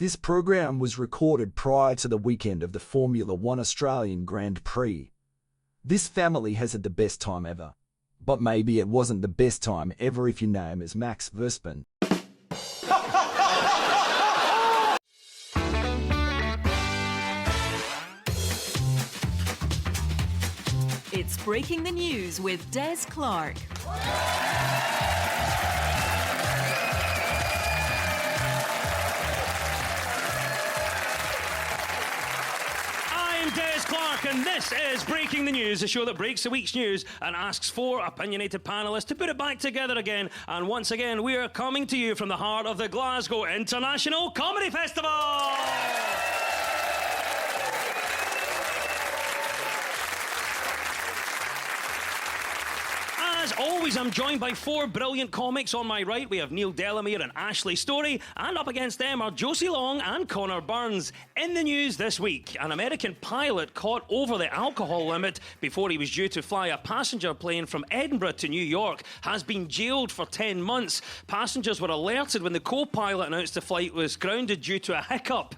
This program was recorded prior to the weekend of the Formula One Australian Grand Prix. This family has had the best time ever. But maybe it wasn't the best time ever if your name is Max Verstappen. It's Breaking the News with Des Clark. I'm Des Clark, and this is Breaking the News, a show that breaks the week's news and asks four opinionated panellists to put it back together again. And once again, we are coming to you from the heart of the Glasgow International Comedy Festival. As always, I'm joined by four brilliant comics. On my right, we have Neil Delamere and Ashley Storey, and up against them are Josie Long and Connor Burns. In the news this week, an American pilot caught over the alcohol limit before he was due to fly a passenger plane from Edinburgh to New York has been jailed for 10 months. Passengers were alerted when the co-pilot announced the flight was grounded due to a hiccup.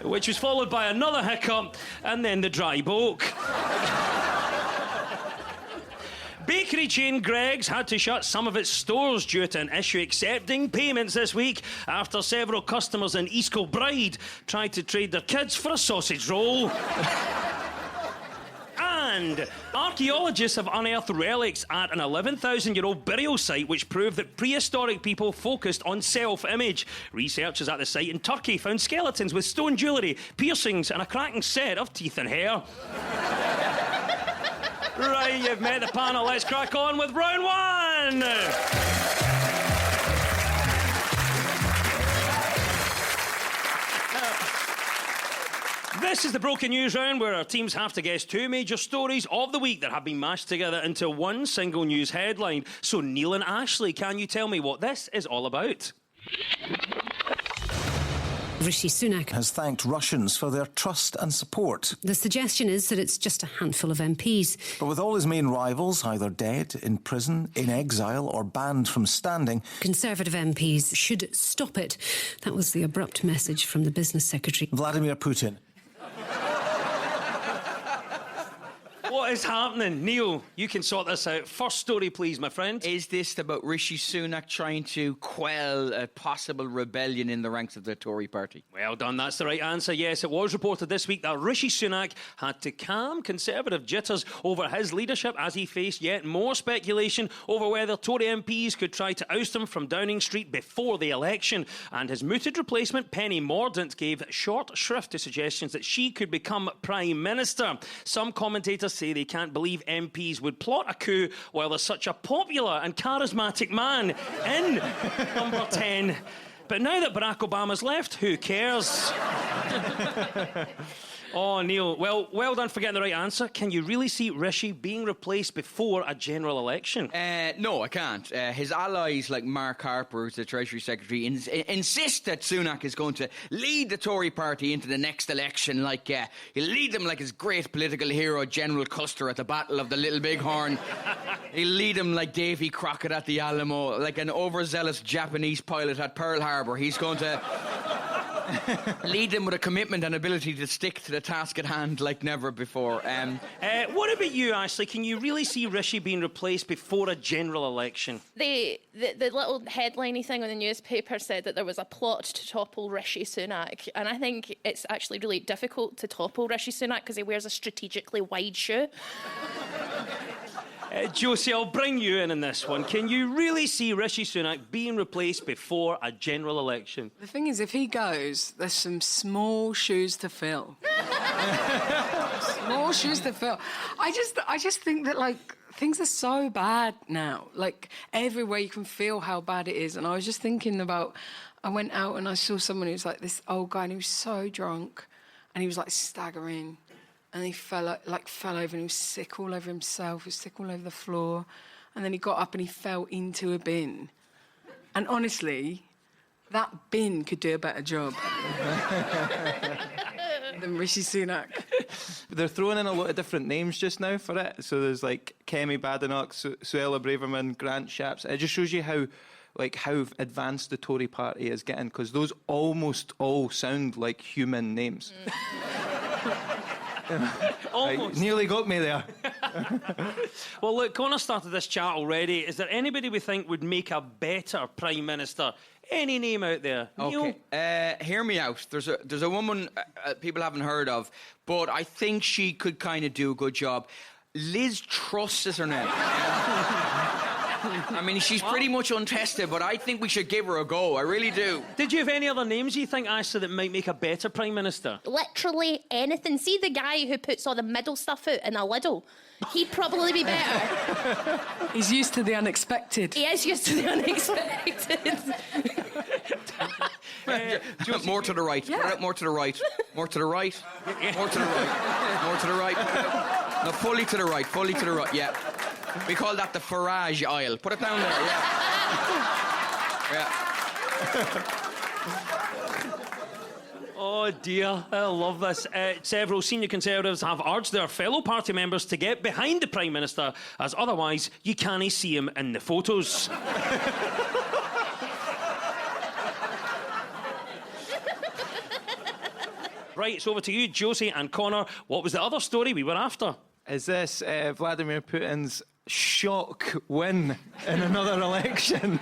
Which was followed by another hiccup, and then the dry bulk. Bakery chain Greggs had to shut some of its stores due to an issue accepting payments this week after several customers in East Kilbride tried to trade their kids for a sausage roll. And archaeologists have unearthed relics at an 11,000-year-old burial site which prove that prehistoric people focused on self-image. Researchers at the site in Turkey found skeletons with stone jewellery, piercings and a cracking set of teeth and hair. Right, you've met the panel. Let's crack on with round one. This is the Broken News round, where our teams have to guess two major stories of the week that have been mashed together into one single news headline. So, Neil and Ashley, can you tell me what this is all about? Rishi Sunak has thanked Russians for their trust and support. The suggestion is that it's just a handful of MPs. But with all his main rivals either dead, in prison, in exile or banned from standing, Conservative MPs should stop it. That was the abrupt message from the Business Secretary. Vladimir Putin. What is happening? Neil, you can sort this out. First story, please, my friend. Is this about Rishi Sunak trying to quell a possible rebellion in the ranks of the Tory party? Well done, that's the right answer. Yes, it was reported this week that Rishi Sunak had to calm Conservative jitters over his leadership as he faced yet more speculation over whether Tory MPs could try to oust him from Downing Street before the election. And his mooted replacement, Penny Mordaunt, gave short shrift to suggestions that she could become Prime Minister. Some commentators say they can't believe MPs would plot a coup while there's such a popular and charismatic man in number 10. But now that Barack Obama's left, who cares? Oh, Neil, well done for getting the right answer. Can you really see Rishi being replaced before a general election? No, I can't. His allies, like Mark Harper, who's the Treasury Secretary, insist that Sunak is going to lead the Tory party into the next election. He'll lead them like his great political hero, General Custer, at the Battle of the Little Bighorn. He'll lead them like Davy Crockett at the Alamo, like an overzealous Japanese pilot at Pearl Harbor. He's going to lead them with a commitment and ability to stick to the task at hand like never before. What about you, Ashley? Can you really see Rishi being replaced before a general election? The little headliney thing on the newspaper said that there was a plot to topple Rishi Sunak, and I think it's actually really difficult to topple Rishi Sunak because he wears a strategically wide shoe. Josie, I'll bring you in this one. Can you really see Rishi Sunak being replaced before a general election? The thing is, if he goes, there's some small shoes to fill. Small shoes to fill. I just think that, things are so bad now. Everywhere you can feel how bad it is. And I was just thinking about, I went out and I saw someone who was like this old guy, and he was so drunk, and he was staggering. And he fell over, and he was sick all over himself. He was sick all over the floor. And then he got up and he fell into a bin. And honestly, that bin could do a better job. than Rishi Sunak. They're throwing in a lot of different names just now for it. So there's like Kemi Badenoch, Suella Braverman, Grant Shapps. It just shows you how advanced the Tory party is getting, because those almost all sound like human names. Almost. Nearly got me there. Well, look, Connor started this chat already. Is there anybody we think would make a better Prime Minister? Any name out there? Neil? Okay, hear me out. There's a woman people haven't heard of, but I think she could kind of do a good job. Liz Truss is her name. I mean, she's pretty much untested, but I think we should give her a go. I really do. Did you have any other names you think, Ashley, that might make a better Prime Minister? Literally anything. See the guy who puts all the middle stuff out in a Lidl? He'd probably be better. He's used to the unexpected. He is used to the unexpected. Do you want more to the right? Yeah. Put it out more to the right. More to the right. More to the right. More to the right. No, fully to the right. Fully to the right. Yeah. We call that the Farage aisle. Put it down there. Yeah. Oh dear, I love this. Several senior Conservatives have urged their fellow party members to get behind the Prime Minister, as otherwise you can't see him in the photos. Right, it's over to you, Josie and Connor. What was the other story we were after? Is this Vladimir Putin's shock win in another election?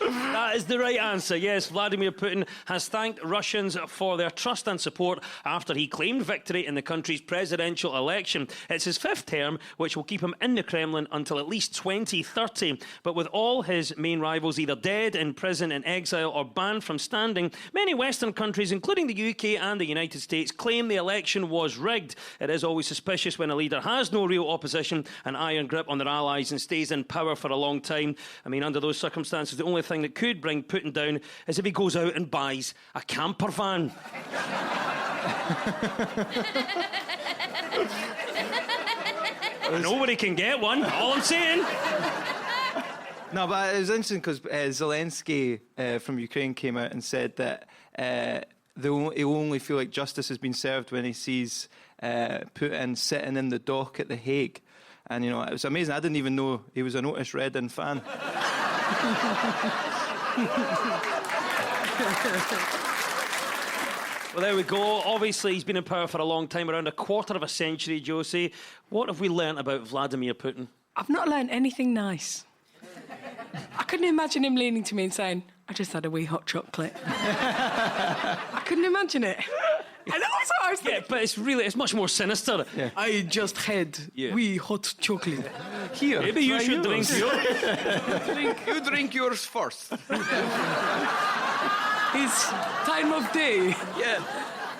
That is the right answer. Yes, Vladimir Putin has thanked Russians for their trust and support after he claimed victory in the country's presidential election. It's his fifth term, which will keep him in the Kremlin until at least 2030. But with all his main rivals either dead, in prison, in exile, or banned from standing, many Western countries, including the UK and the United States, claim the election was rigged. It is always suspicious when a leader has no real opposition, an iron grip on their allies, and stays in power for a long time. I mean, under those circumstances, the only thing that could bring Putin down is if he goes out and buys a camper van. Nobody can get one, all I'm saying. No, but it was interesting because Zelensky from Ukraine came out and said that he'll only feel like justice has been served when he sees Putin sitting in the dock at The Hague. And, you know, it was amazing. I didn't even know he was an Otis Redding fan. Well, there we go. Obviously, he's been in power for a long time, around a quarter of a century, Josie. What have we learnt about Vladimir Putin? I've not learned anything nice. I couldn't imagine him leaning to me and saying, I just had a wee hot chocolate. I couldn't imagine it. And also I was thinking, Yeah, but it's much more sinister. Yeah. I just had wee hot chocolate. Here, Maybe you try should yours. drink yours. You drink yours first. It's time of day. Yeah.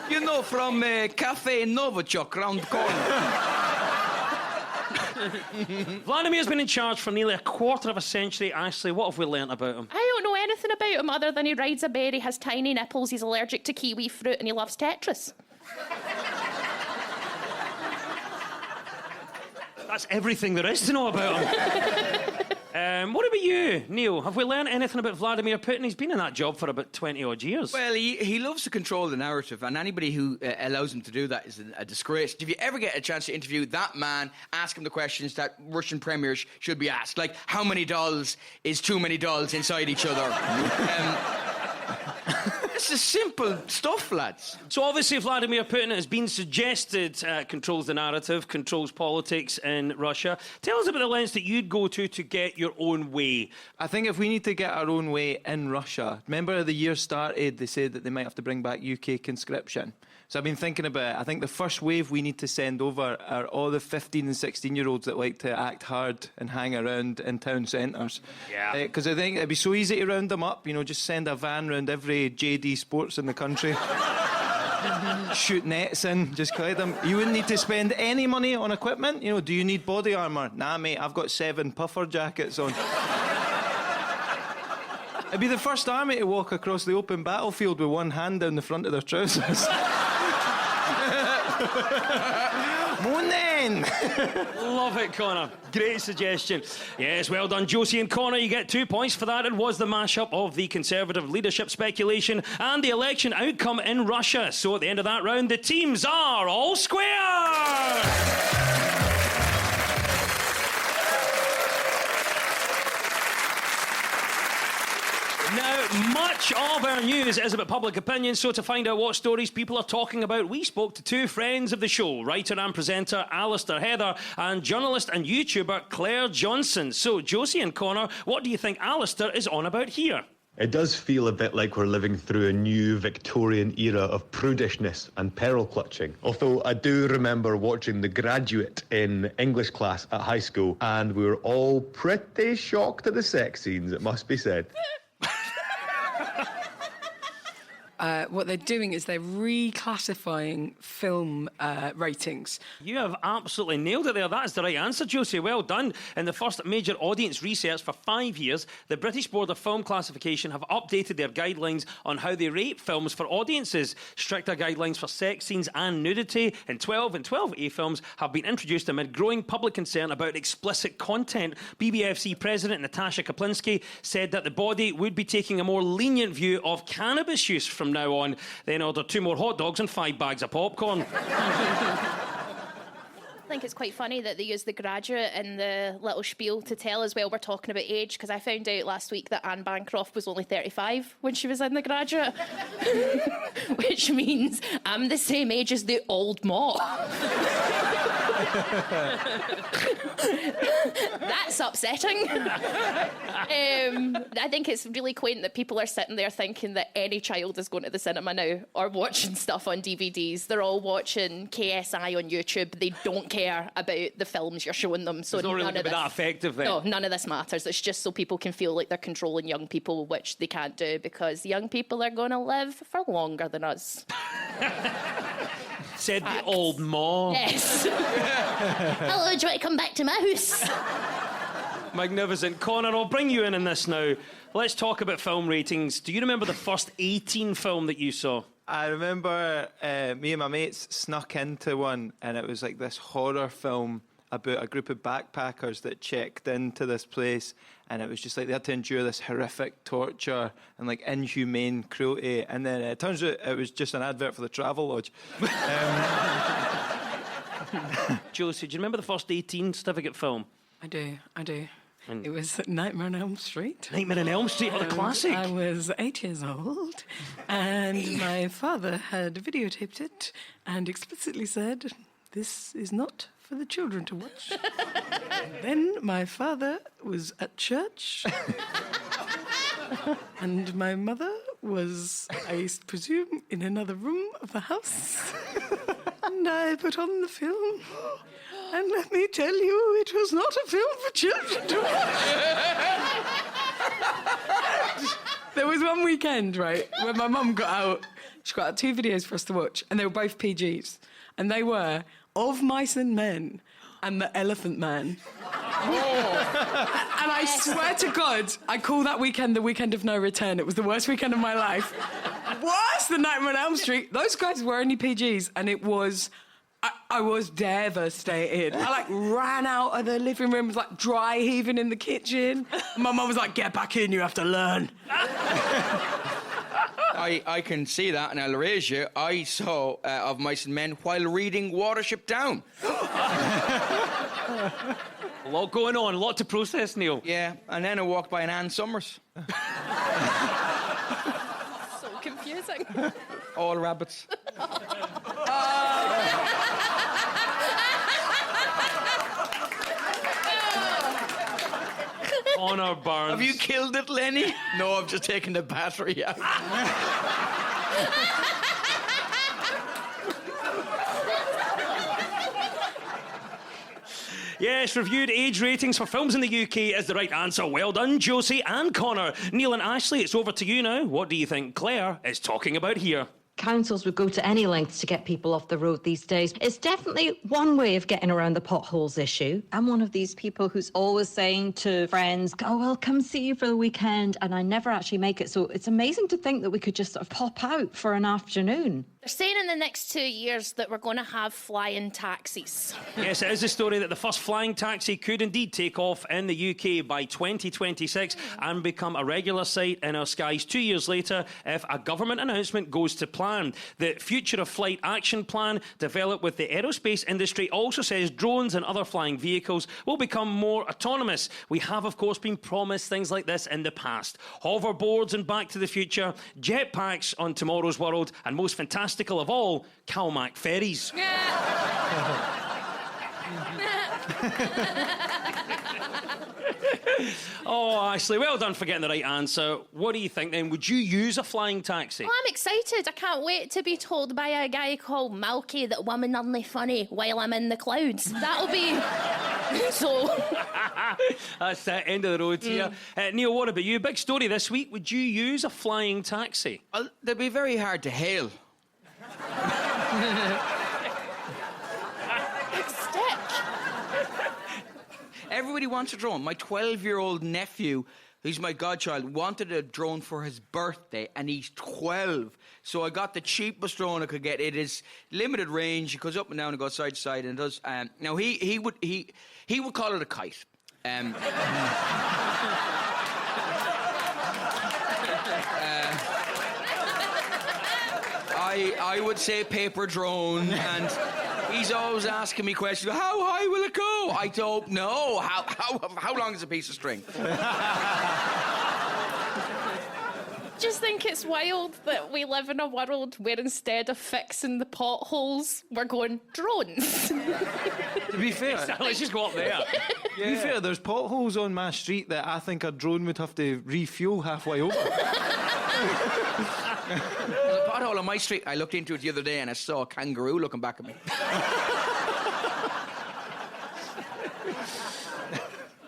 You know, from Cafe Novichok round the corner. Vladimir's been in charge for nearly a quarter of a century. Ashley, what have we learnt about him? I don't know anything about him other than he rides a berry, has tiny nipples, he's allergic to kiwi fruit, and he loves Tetris. That's everything there is to know about him. What about you, Neil? Have we learnt anything about Vladimir Putin? He's been in that job for about 20 odd years. Well, he loves to control the narrative, and anybody who allows him to do that is a disgrace. If you ever get a chance to interview that man, ask him the questions that Russian premiers should be asked, like how many dolls is too many dolls inside each other? This is simple stuff, lads. So obviously Vladimir Putin has been suggested controls the narrative, controls politics in Russia. Tell us about the lens that you'd go to get your own way. I think if we need to get our own way in Russia, remember the year started, they said that they might have to bring back UK conscription. So I've been thinking about it. I think the first wave we need to send over are all the 15 and 16-year-olds that like to act hard and hang around in town centres. Yeah. Because I think it'd be so easy to round them up, you know, just send a van round every JD Sports in the country. Shoot nets in, just collect them. You wouldn't need to spend any money on equipment. You know, do you need body armour? Nah, mate, I've got 7 puffer jackets on. It'd be the first army to walk across the open battlefield with one hand down the front of their trousers. Morning! Love it, Connor. Great suggestion. Yes, well done, Josie and Connor. You get 2 points for that. It was the mashup of the Conservative leadership speculation and the election outcome in Russia. So at the end of that round, the teams are all square. Now, much of our news is about public opinion, so to find out what stories people are talking about, we spoke to two friends of the show, writer and presenter Alistair Heather and journalist and YouTuber Claire Johnson. So, Josie and Connor, what do you think Alistair is on about here? It does feel a bit like we're living through a new Victorian era of prudishness and peril clutching. Although I do remember watching The Graduate in English class at high school, and we were all pretty shocked at the sex scenes, it must be said. What they're doing is they're reclassifying film ratings. You have absolutely nailed it there. That is the right answer, Josie. Well done. In the first major audience research for 5 years, the British Board of Film Classification have updated their guidelines on how they rate films for audiences. Stricter guidelines for sex scenes and nudity in 12 and 12A films have been introduced amid growing public concern about explicit content. BBFC President Natasha Kaplinsky said that the body would be taking a more lenient view of cannabis use from now on, then ordered 2 more hot dogs and 5 bags of popcorn. I think it's quite funny that they use The Graduate in the little spiel to tell as well we're talking about age, because I found out last week that Anne Bancroft was only 35 when she was in The Graduate. Which means I'm the same age as the old ma. That's upsetting. I think it's really quaint that people are sitting there thinking that any child is going to the cinema now or watching stuff on DVDs. They're all watching KSI on YouTube. They don't care about the films you're showing them. So it's not really none going to of be this, that effective then. No, none of this matters. It's just so people can feel like they're controlling young people, which they can't do because young people are going to live for longer than us. Said the old ma. Yes. Hello, do you want to come back to my house? Magnificent. Connor, I'll bring you in this now. Let's talk about film ratings. Do you remember the first 18 film that you saw? I remember me and my mates snuck into one, and it was like this horror film about a group of backpackers that checked into this place, and it was just like they had to endure this horrific torture and like inhumane cruelty, and then it turns out it was just an advert for the Travelodge. Josie, do you remember the first 18 certificate film? I do. It was Nightmare on Elm Street. Nightmare on Elm Street, what a classic. I was 8 years old, and my father had videotaped it and explicitly said, "This is not for the children to watch." Then my father was at church, and my mother was, I presume, in another room of the house. And I put on the film. And let me tell you, it was not a film for children to watch. There was one weekend, right, when my mum got out. She got out 2 videos for us to watch, and they were both PGs. And they were Of Mice and Men and The Elephant Man. And I swear to God, I call that weekend the weekend of no return. It was the worst weekend of my life. Worse than Nightmare on Elm Street. Those guys were only PGs, and it was... I was devastated. I ran out of the living room, was dry heaving in the kitchen. And my mum was like, "Get back in, you have to learn." I can see that, and I'll raise you. I saw Of Mice and Men while reading Watership Down. A lot going on, a lot to process, Neil. Yeah, and then I walked by an Ann Summers. So confusing. All rabbits. Connor Barnes. Have you killed it, Lenny? No, I've just taken the battery out. Yes, reviewed age ratings for films in the UK is the right answer. Well done, Josie and Connor. Neil and Ashley, it's over to you now. What do you think Claire is talking about here? councils would go to any lengths to get people off the road these days. It's definitely one way of getting around the potholes issue. I'm one of these people who's always saying to friends, oh, well, come see you for the weekend, and I never actually make it. So it's amazing to think that we could just sort of pop out for an afternoon. They're saying in the next 2 years that we're going to have flying taxis. Yes, it is a story that the first flying taxi could indeed take off in the UK by 2026 and become a regular sight in our skies 2 years later if a government announcement goes to plan. The Future of Flight Action Plan, developed with the aerospace industry, also says drones and other flying vehicles will become more autonomous. We have, of course, been promised things like this in the past. Hoverboards and Back to the Future, jetpacks on Tomorrow's World, and most fantastical of all, Calmac ferries. Oh, Ashley, well done for getting the right answer. What do you think then? Would you use a flying taxi? Well, I'm excited. I can't wait to be told by a guy called Malky that women aren't funny while I'm in the clouds. That'll be... so... That's the end of the road here. Neil, what about you? Big story this week. Would you use a flying taxi? Well, they'd be very hard to hail. Everybody wants a drone. My 12-year-old nephew, who's my godchild, wanted a drone for his birthday, and he's 12. So I got the cheapest drone I could get. It is limited range. It goes up and down and goes side to side, and it does. Now he would call it a kite. I would say paper drone, and he's always asking me questions. How high will it go? I don't know. How long is a piece of string? Just think it's wild that we live in a world where instead of fixing the potholes, we're going drones. To be fair... Let's just go up there. To be fair, there's potholes on my street that I think a drone would have to refuel halfway over. There's a pothole on my street. I looked into it the other day and I saw a kangaroo looking back at me.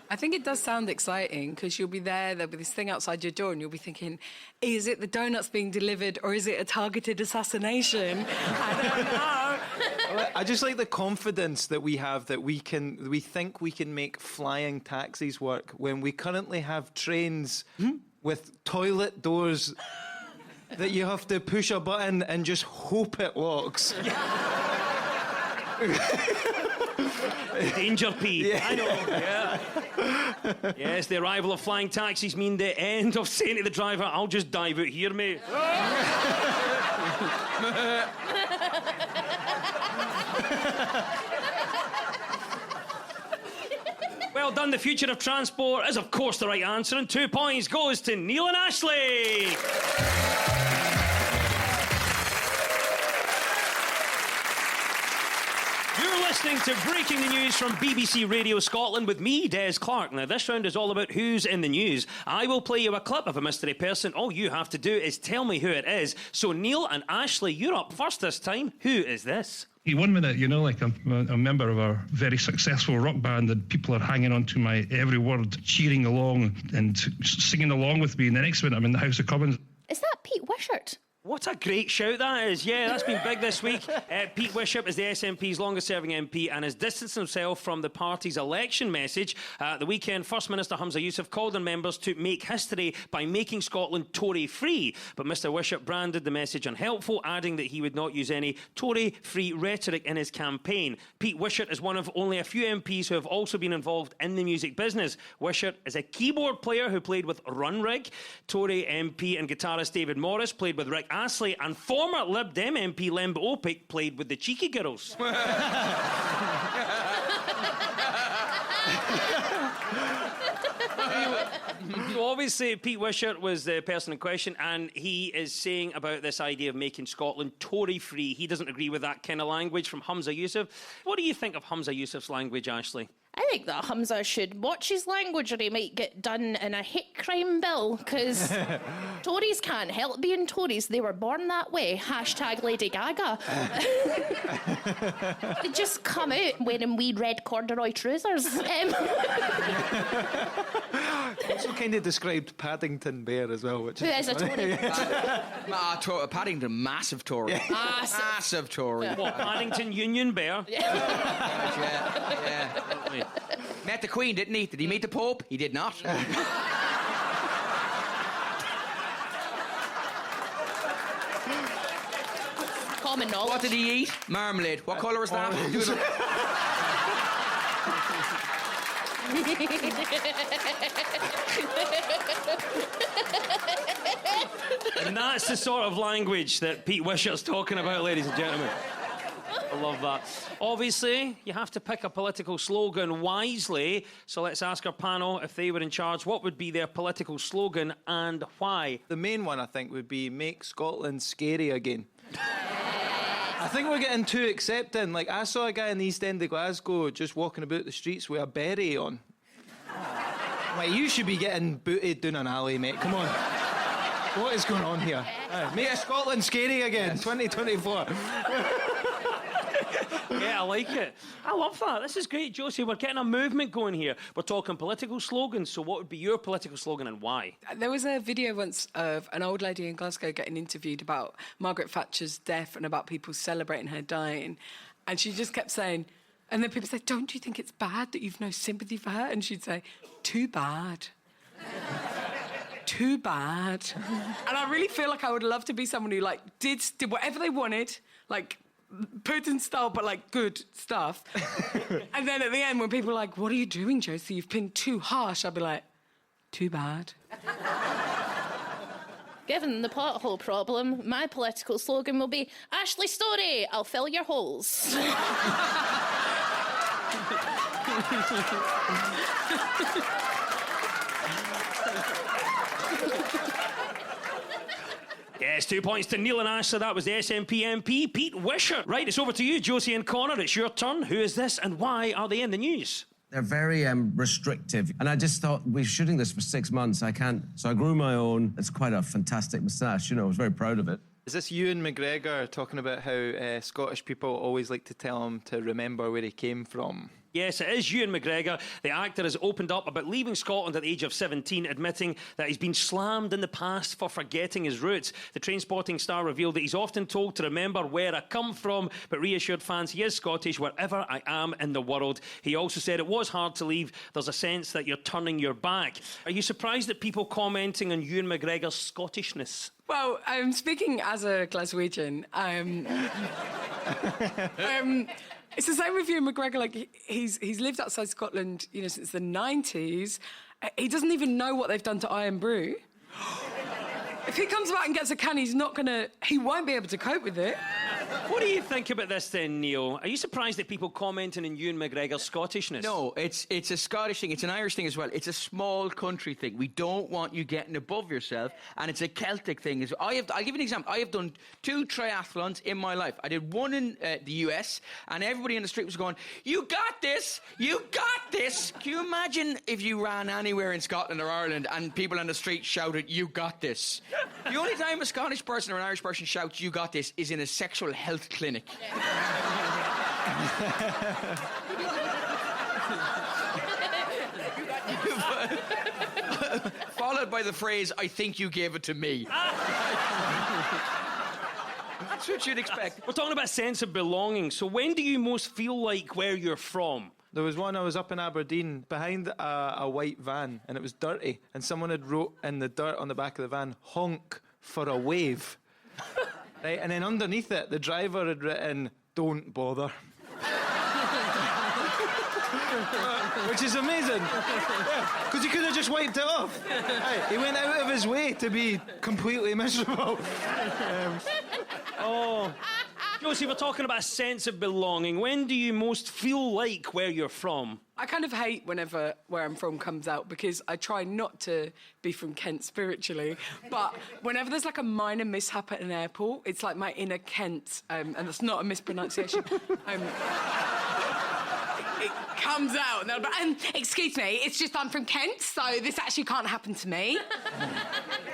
I think it does sound exciting because you'll be there'll be this thing outside your door, and you'll be thinking, is it the donuts being delivered or is it a targeted assassination? I don't know. I just like the confidence that we have that we think we can make flying taxis work when we currently have trains with toilet doors that you have to push a button and just hope it locks. Danger P. Yeah. I know, yeah. Yes, the arrival of flying taxis mean the end of saying to the driver, I'll just dive out here, mate. Well done. The future of transport is, of course, the right answer, and 2 points goes to Neil and Ashley. Listening to Breaking the News from BBC Radio Scotland with me, Des Clark. Now, this round is all about who's in the news. I will play you a clip of a mystery person. All you have to do is tell me who it is. So, Neil and Ashley, you're up first this time. Who is this? Hey, 1 minute, like I'm a member of a very successful rock band, and people are hanging on to my every word, cheering along and singing along with me. And the next minute, I'm in the House of Commons. Is that Pete Wishart? What a great shout that is. Yeah, that's been big this week. Pete Wishart is the SNP's longest-serving MP and has distanced himself from the party's election message. At the weekend, First Minister Humza Yousaf called on members to make history by making Scotland Tory-free. But Mr Wishart branded the message unhelpful, adding that he would not use any Tory-free rhetoric in his campaign. Pete Wishart is one of only a few MPs who have also been involved in the music business. Wishart is a keyboard player who played with Runrig. Tory MP and guitarist David Morris played with Rick Astley, and former Lib Dem MP Lemba Opic played with the Cheeky Girls. So obviously Pete Wishart was the person in question, and he is saying about this idea of making Scotland Tory-free. He doesn't agree with that kind of language from Humza Yousaf. What do you think of Humza Yousaf's language, Ashley? I think that Hamza should watch his language or he might get done in a hate crime bill, because Tories can't help being Tories. They were born that way. # Lady Gaga. They just come out wearing wee red corduroy trousers. Also kind of described Paddington Bear as well, which Who is a Tory? Paddington, massive Tory. Massive Tory. What, Paddington Union Bear? Yeah. Met the Queen, didn't he? Did he meet the Pope? He did not. Common knowledge. What did he eat? Marmalade. What colour was that? And that's the sort of language that Pete Wishart's talking about, ladies and gentlemen. I love that. Obviously, you have to pick a political slogan wisely. So let's ask our panel, if they were in charge, what would be their political slogan and why? The main one, I think, would be make Scotland scary again. I think we're getting too accepting. Like, I saw a guy in the East End of Glasgow just walking about the streets with a beret on. Like, you should be getting booted down an alley, mate. Come on. What is going on here? Make Scotland scary again, 2024. Yeah, I like it. I love that. This is great, Josie. We're getting a movement going here. We're talking political slogans. So what would be your political slogan and why? There was a video once of an old lady in Glasgow getting interviewed about Margaret Thatcher's death and about people celebrating her dying. And she just kept saying, and then people say, don't you think it's bad that you've no sympathy for her? And she'd say, too bad. Too bad. And I really feel like I would love to be someone who, like, did whatever they wanted, like, Putin style, but like good stuff. And then at the end, when people are like, what are you doing, Josie? You've been too harsh. I'd be like, too bad. Given the pothole problem, my political slogan will be, Ashley Storey, I'll fill your holes. Yes, 2 points to Neil and Ashley. That was the SNP MP, Pete Wishart. Right, it's over to you, Josie and Connor. It's your turn. Who is this and why are they in the news? They're very restrictive. And I just thought, we're shooting this for 6 months. I can't. So I grew my own. It's quite a fantastic moustache. You know, I was very proud of it. Is this Ewan McGregor talking about how Scottish people always like to tell him to remember where he came from? Yes, it is Ewan McGregor. The actor has opened up about leaving Scotland at the age of 17, admitting that he's been slammed in the past for forgetting his roots. The Trainspotting star revealed that he's often told to remember where I come from, but reassured fans he is Scottish wherever I am in the world. He also said it was hard to leave. There's a sense that you're turning your back. Are you surprised at people commenting on Ewan McGregor's Scottishness? Well, speaking as a Glaswegian, it's the same with Ewan McGregor. Like, he's lived outside Scotland, you know, since the 90s. He doesn't even know what they've done to Iron Brew. If he comes back and gets a can, he won't be able to cope with it. What do you think about this then, Neil? Are you surprised at people commenting on Ewan McGregor's Scottishness? No, it's a Scottish thing. It's an Irish thing as well. It's a small country thing. We don't want you getting above yourself, and it's a Celtic thing. I'll give you an example. I have done 2 triathlons in my life. I did one in the US, and everybody in the street was going, "You got this! You got this!" Can you imagine if you ran anywhere in Scotland or Ireland and people on the street shouted, "You got this"? The only time a Scottish person or an Irish person shouts, "You got this," is in a sexual health clinic. Followed by the phrase, "I think you gave it to me." That's what you'd expect. We're talking about sense of belonging. So when do you most feel like where you're from? There was one, I was up in Aberdeen behind a white van, and it was dirty, and someone had wrote in the dirt on the back of the van, "honk for a wave." Right, and then underneath it, the driver had written, "don't bother." Which is amazing. Because he could have just wiped it off. Right, he went out of his way to be completely miserable. Josie, we're talking about a sense of belonging. When do you most feel like where you're from? I kind of hate whenever where I'm from comes out, because I try not to be from Kent spiritually, but whenever there's like a minor mishap at an airport, it's like my inner Kent, and that's not a mispronunciation. It comes out and they'll be excuse me, it's just I'm from Kent, so this actually can't happen to me.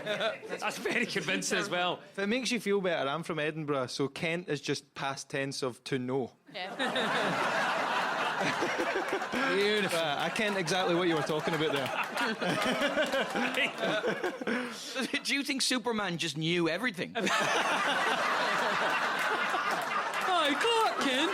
That's very convincing as well. If it makes you feel better, I'm from Edinburgh, so Kent is just past tense of to know. Beautiful. I can't exactly what you were talking about there. Do you think Superman just knew everything? Hi, Clark Kent.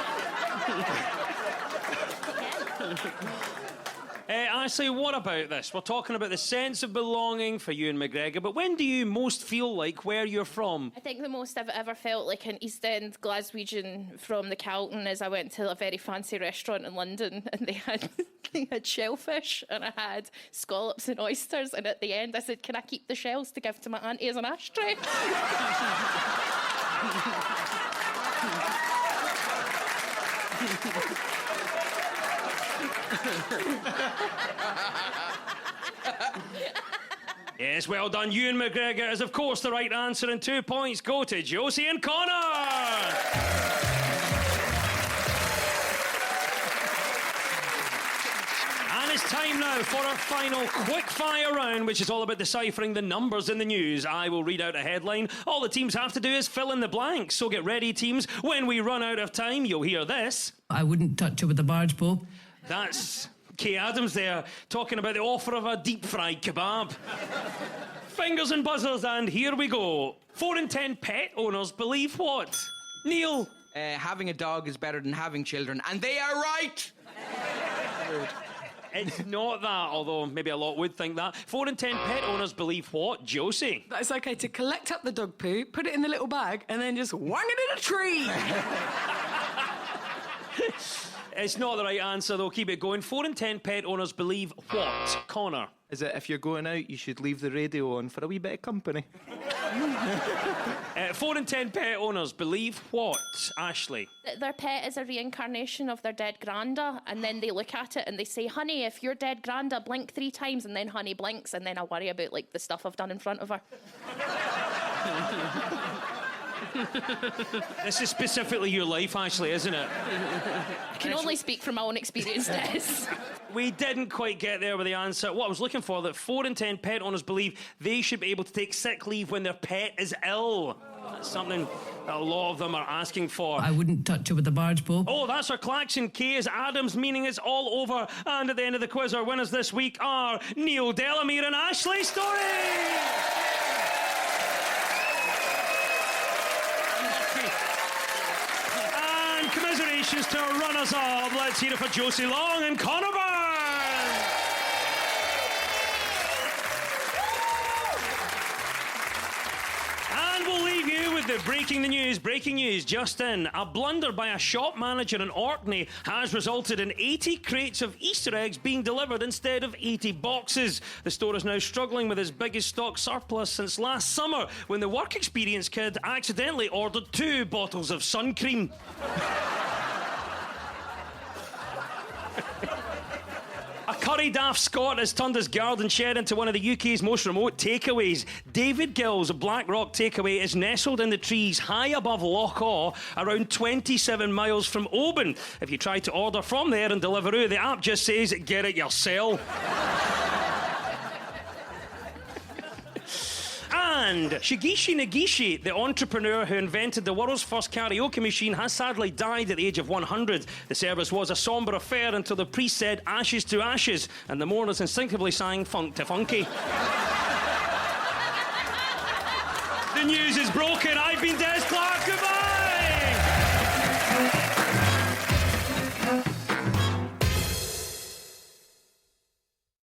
Ashley, what about this? We're talking about the sense of belonging for Ewan McGregor, but when do you most feel like where you're from? I think the most I've ever felt like an East End Glaswegian from the Calton is I went to a very fancy restaurant in London and they had shellfish and I had scallops and oysters, and at the end I said, can I keep the shells to give to my auntie as an ashtray? Yes, well done. Ewan McGregor is, of course, the right answer, and 2 points go to Josie and Connor. And it's time now for our final quick-fire round, which is all about deciphering the numbers in the news. I will read out a headline. All the teams have to do is fill in the blanks. So get ready, teams. When we run out of time, you'll hear this. I wouldn't touch it with a barge pole. That's Kay Adams there, talking about the offer of a deep-fried kebab. Fingers and buzzers, and here we go. 4 in 10 pet owners believe what? Neil? Having a dog is better than having children, and they are right! It's not that, although maybe a lot would think that. 4 in 10 pet owners believe what? Josie? That it's okay to collect up the dog poo, put it in the little bag, and then just wang it in a tree. It's not the right answer, though. Keep it going. 4 in 10 pet owners believe what? Connor? Is it if you're going out, you should leave the radio on for a wee bit of company? 4 in 10 pet owners believe what? Ashley? That their pet is a reincarnation of their dead granda, and then they look at it and they say, honey, if your dead granda, blink 3 times, and then honey blinks, and then I worry about like the stuff I've done in front of her. This is specifically your life, Ashley, isn't it? I can only speak from my own experience, Des. We didn't quite get there with the answer. What I was looking for, that 4 in 10 pet owners believe they should be able to take sick leave when their pet is ill. That's something that a lot of them are asking for. I wouldn't touch it with a barge pole. Oh, that's our klaxon. Kay is Adams, meaning it's all over. And at the end of the quiz, our winners this week are Neil Delamere and Ashley Story. Commiserations to our runners-up. Let's hear it for Josie Long and Connor Byrne. And we'll leave you with the breaking news. Breaking news just in. A blunder by a shop manager in Orkney has resulted in 80 crates of Easter eggs being delivered instead of 80 boxes. The store is now struggling with its biggest stock surplus since last summer, when the work experience kid accidentally ordered 2 bottles of sun cream. A curry daft Scot has turned his garden shed into one of the UK's most remote takeaways. David Gill's Black Rock Takeaway is nestled in the trees high above Loch Awe, around 27 miles from Oban. If you try to order from there and Deliveroo, the app just says, get it yourself. And Shigeshi Nagishi, the entrepreneur who invented the world's first karaoke machine, has sadly died at the age of 100. The service was a sombre affair until the priest said ashes to ashes, and the mourners instinctively sang funk to funky. The news is broken. I've been Des Clark.